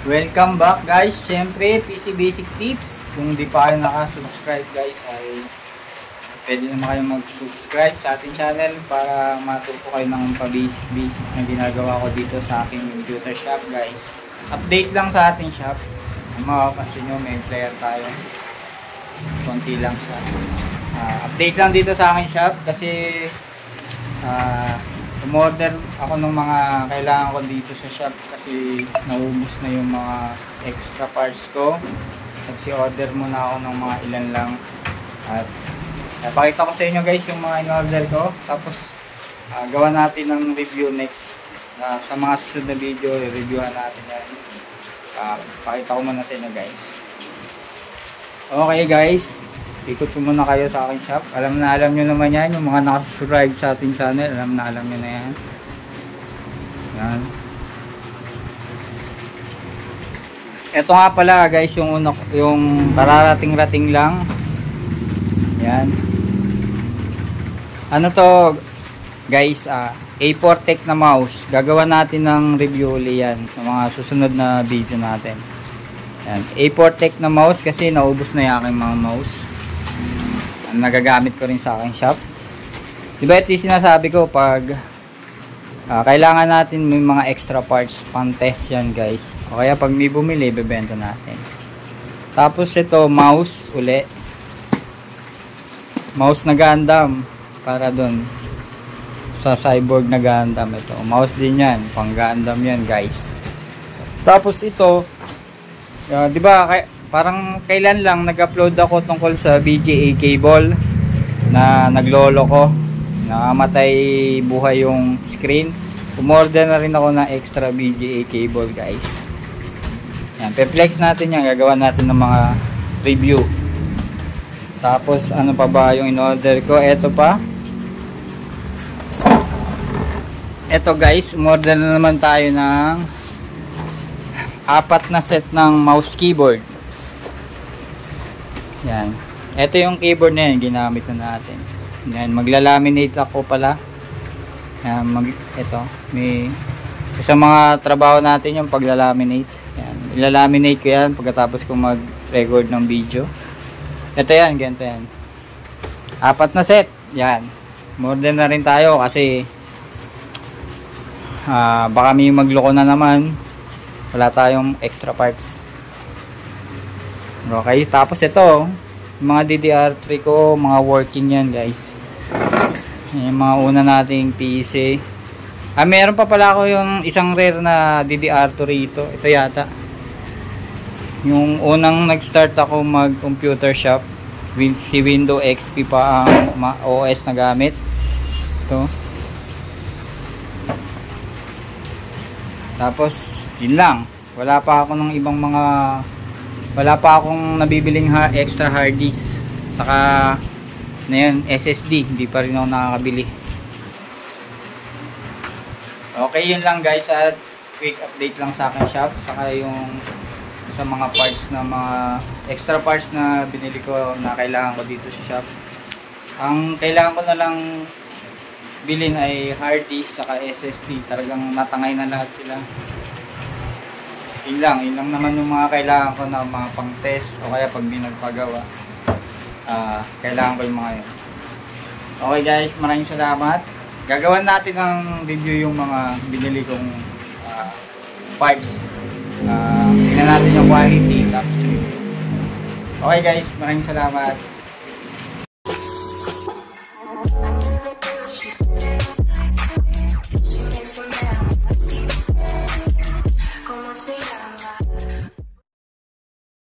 Welcome back guys. Siyempre, PC Basic Tips. Kung di pa kayo naka-subscribe guys, ay pwede naman kayo mag-subscribe sa ating channel para matuto kayo ng pa-basic na ginagawa ko dito sa aking computer shop guys. Update lang sa ating shop. Kung makapansin nyo, may player tayo. Konti lang siya. Update lang dito sa aking shop kasi umorder ako ng mga kailangan ko dito sa shop kasi naubos na yung mga extra parts ko. Nagsi-order muna ako ng mga ilan lang at pakita ko sa inyo guys yung mga in-order ko, tapos gawa natin ng review next sa mga susunod na video. I-reviewhan natin yan. Pakita ko muna sa inyo guys. Okay guys, ikot ko muna kayo sa aking shop. Alam nyo naman yan, yung mga nakasubscribe sa ating channel, alam nyo na yan. Yan. Ito nga pala guys, yung kararating-rating lang. Yan. Ano to guys, A4 Tech na mouse. Gagawa natin ng review ulit yan sa mga susunod na video natin. Yan. A4 Tech na mouse kasi naubos na yung aking mga mouse. Nagagamit ko rin sa aking shop. Diba ito yung sinasabi ko pag kailangan natin may mga extra parts pang test yan guys. O kaya pag may bumili, bebenta natin. Tapos ito, mouse uli. Mouse na Gundam para dun sa cyborg na Gundam. Ito, mouse din yan, pang Gundam yan guys. Tapos ito, diba parang kailan lang nag-upload ako tungkol sa VGA cable na naglolo ko, nakamatay buhay yung screen. Umorder na rin ako ng extra VGA cable guys. Yan, pe-flex natin yan, gagawa natin ng mga review. Tapos ano pa ba yung in-order ko? Eto pa. Eto guys, umorder na naman tayo ng 4 na set ng mouse keyboard. Yan. Ito yung keyboard na yan, ginamit na natin. Yan, magla-laminate ako pala. Yan, ito, may sa mga trabaho natin yung pagla-laminate. Yan, ilalaminate ko yan pagkatapos ko mag-record ng video. Ito yan, ganito yan. 4 na set. Yan. Order na rin tayo kasi baka may magloko na naman. Wala tayong extra parts. Okay, tapos ito, mga DDR3 ko, mga working yan guys. Yung mga una nating PC. Meron pa pala ako yung isang rare na DDR2 rito. Ito yata. Yung unang nag-start ako mag-computer shop, si Windows XP pa ang OS na gamit. Ito. Tapos, yun lang. Wala pa akong nabibiling extra hard disk. Saka na yan, SSD. Hindi pa rin ako nakakabili. Okay, yun lang guys. At quick update lang sa akin shop. Saka yung sa mga parts na mga extra parts na binili ko na kailangan ko dito sa shop. Ang kailangan ko na lang bilhin ay hard disk saka SSD. Talagang natangay na lahat sila. Yun lang naman yung mga kailangan ko na mga pang test o kaya pag di nagpagawa. Kailangan ko yung mga yun. Okay guys, maraming salamat. Gagawan natin ng review yung mga binili kong parts. Tingnan natin yung quality. Tapos okay guys, maraming salamat.